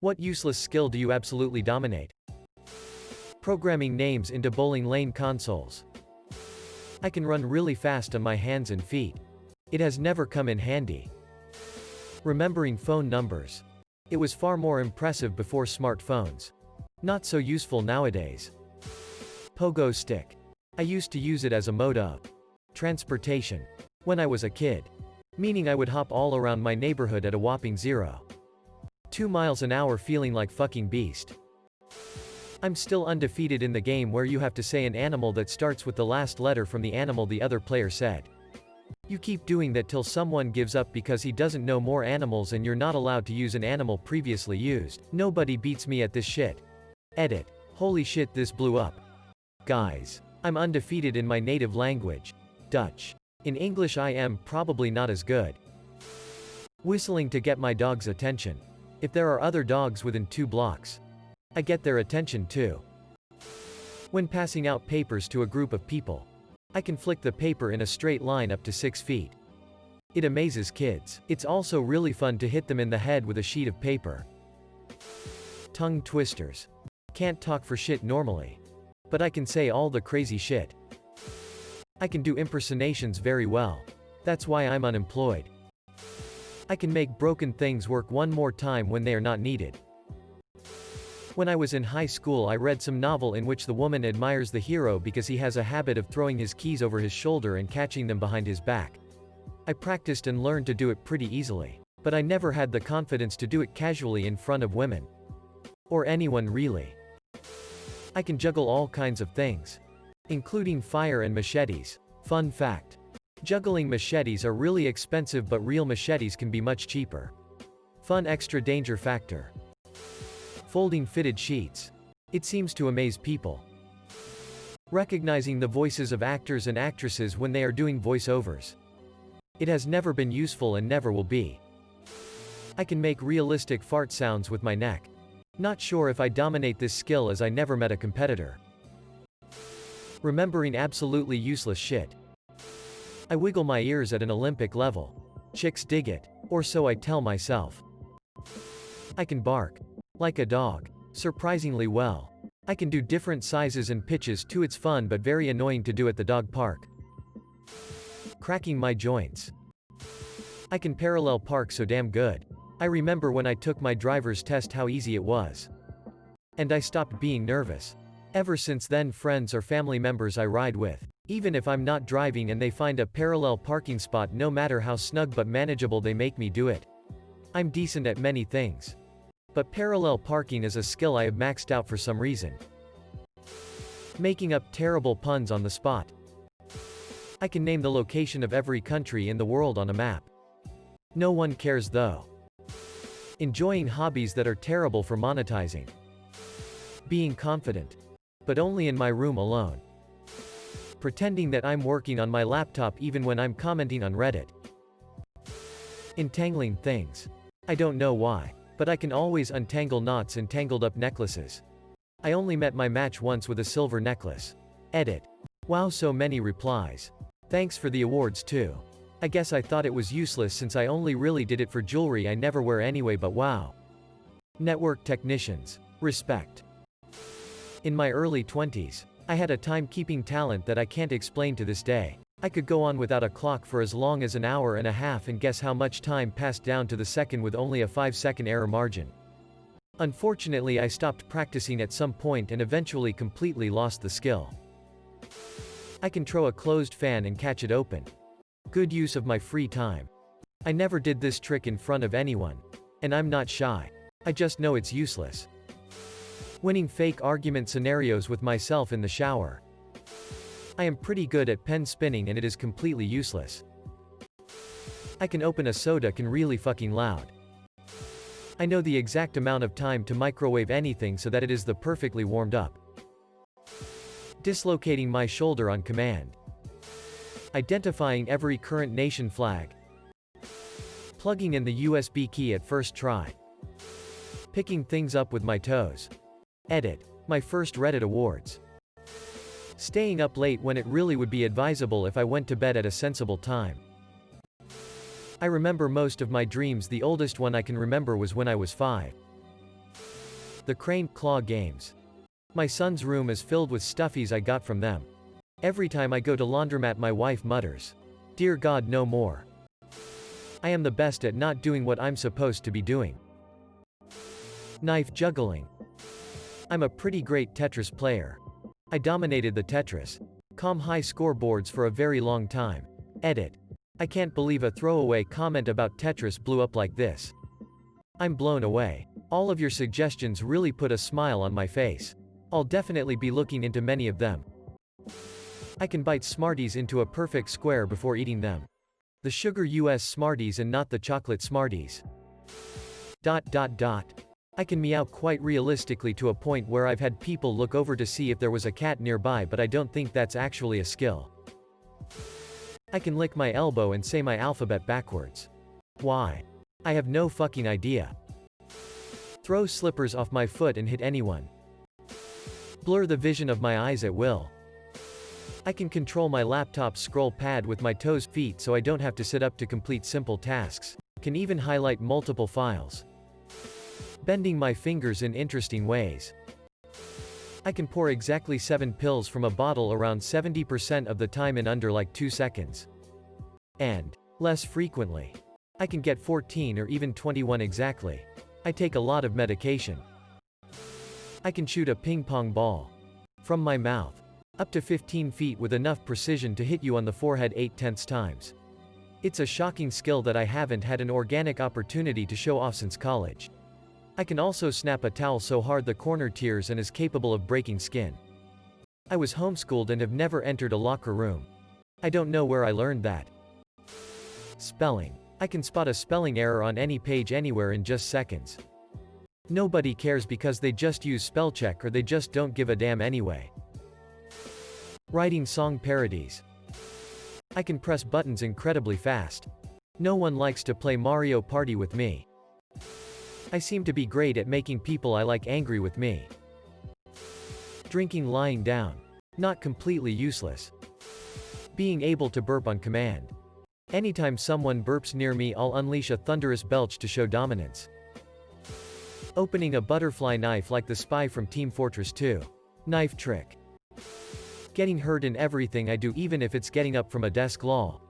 What useless skill do you absolutely dominate? Programming names into bowling lane consoles. I can run really fast on my hands and feet. It has never come in handy. Remembering phone numbers. It was far more impressive before smartphones. Not so useful nowadays. Pogo stick. I used to use it as a mode of transportation when I was a kid. Meaning I would hop all around my neighborhood at a whopping 0.2 miles an hour feeling like fucking beast. I'm still undefeated in the game where you have to say an animal that starts with the last letter from the animal the other player said. You keep doing that till someone gives up because he doesn't know more animals and you're not allowed to use an animal previously used. Nobody beats me at this shit. Edit. Holy shit, this blew up. Guys. I'm undefeated in my native language. Dutch. In English I am probably not as good. Whistling to get my dog's attention. If there are other dogs within 2 blocks, I get their attention too. When passing out papers to a group of people, I can flick the paper in a straight line up to 6 feet. It amazes kids. It's also really fun to hit them in the head with a sheet of paper. Tongue twisters. Can't talk for shit normally. But I can say all the crazy shit. I can do impersonations very well. That's why I'm unemployed. I can make broken things work one more time when they are not needed. When I was in high school I read some novel in which the woman admires the hero because he has a habit of throwing his keys over his shoulder and catching them behind his back. I practiced and learned to do it pretty easily. But I never had the confidence to do it casually in front of women. Or anyone really. I can juggle all kinds of things. Including fire and machetes. Fun fact. Juggling machetes are really expensive but real machetes can be much cheaper. Fun extra danger factor. Folding fitted sheets. It seems to amaze people. Recognizing the voices of actors and actresses when they are doing voiceovers. It has never been useful and never will be. I can make realistic fart sounds with my neck. Not sure if I dominate this skill as I never met a competitor. Remembering absolutely useless shit. I wiggle my ears at an Olympic level. Chicks dig it. Or so I tell myself. I can bark. Like a dog. Surprisingly well. I can do different sizes and pitches too. It's fun but very annoying to do at the dog park. Cracking my joints. I can parallel park so damn good. I remember when I took my driver's test how easy it was. And I stopped being nervous. Ever since then friends or family members I ride with, even if I'm not driving and they find a parallel parking spot no matter how snug but manageable they make me do it. I'm decent at many things. But parallel parking is a skill I have maxed out for some reason. Making up terrible puns on the spot. I can name the location of every country in the world on a map. No one cares though. Enjoying hobbies that are terrible for monetizing. Being confident. But only in my room alone. Pretending that I'm working on my laptop even when I'm commenting on Reddit. Entangling things. I don't know why. But I can always untangle knots in tangled up necklaces. I only met my match once with a silver necklace. Edit. Wow, so many replies. Thanks for the awards too. I guess I thought it was useless since I only really did it for jewelry I never wear anyway, but wow. Network technicians. Respect. In my early 20s, I had a timekeeping talent that I can't explain to this day. I could go on without a clock for as long as an hour and a half and guess how much time passed down to the second with only a 5-second error margin. Unfortunately I stopped practicing at some point and eventually completely lost the skill. I can throw a closed fan and catch it open. Good use of my free time. I never did this trick in front of anyone. And I'm not shy. I just know it's useless. Winning fake argument scenarios with myself in the shower. I am pretty good at pen spinning and it is completely useless. I can open a soda can really fucking loud. I know the exact amount of time to microwave anything so that it is the perfectly warmed up. Dislocating my shoulder on command. Identifying every current nation flag. Plugging in the USB key at first try. Picking things up with my toes. Edit. My first Reddit awards. Staying up late when it really would be advisable if I went to bed at a sensible time. I remember most of my dreams. The oldest one I can remember was when I was 5. The crane claw games. My son's room is filled with stuffies I got from them. Every time I go to laundromat my wife mutters, "Dear God, no more." I am the best at not doing what I'm supposed to be doing. Knife juggling. I'm a pretty great Tetris player. I dominated the Tetris. High scoreboards for a very long time. Edit. I can't believe a throwaway comment about Tetris blew up like this. I'm blown away. All of your suggestions really put a smile on my face. I'll definitely be looking into many of them. I can bite Smarties into a perfect square before eating them. The sugar US Smarties and not the chocolate Smarties. I can meow quite realistically to a point where I've had people look over to see if there was a cat nearby, but I don't think that's actually a skill. I can lick my elbow and say my alphabet backwards. Why? I have no fucking idea. Throw slippers off my foot and hit anyone. Blur the vision of my eyes at will. I can control my laptop's scroll pad with my toes feet so I don't have to sit up to complete simple tasks. Can even highlight multiple files. Bending my fingers in interesting ways. I can pour exactly 7 pills from a bottle around 70% of the time in under like 2 seconds. And less frequently. I can get 14 or even 21 exactly. I take a lot of medication. I can shoot a ping pong ball from my mouth up to 15 feet with enough precision to hit you on the forehead 8/10 times. It's a shocking skill that I haven't had an organic opportunity to show off since college. I can also snap a towel so hard the corner tears and is capable of breaking skin. I was homeschooled and have never entered a locker room. I don't know where I learned that. Spelling. I can spot a spelling error on any page anywhere in just seconds. Nobody cares because they just use spell check or they just don't give a damn anyway. Writing song parodies. I can press buttons incredibly fast. No one likes to play Mario Party with me. I seem to be great at making people I like angry with me. Drinking lying down. Not completely useless. Being able to burp on command. Anytime someone burps near me, I'll unleash a thunderous belch to show dominance. Opening a butterfly knife like the spy from Team Fortress 2. Knife trick. Getting hurt in everything I do, even if it's getting up from a desk. Lol.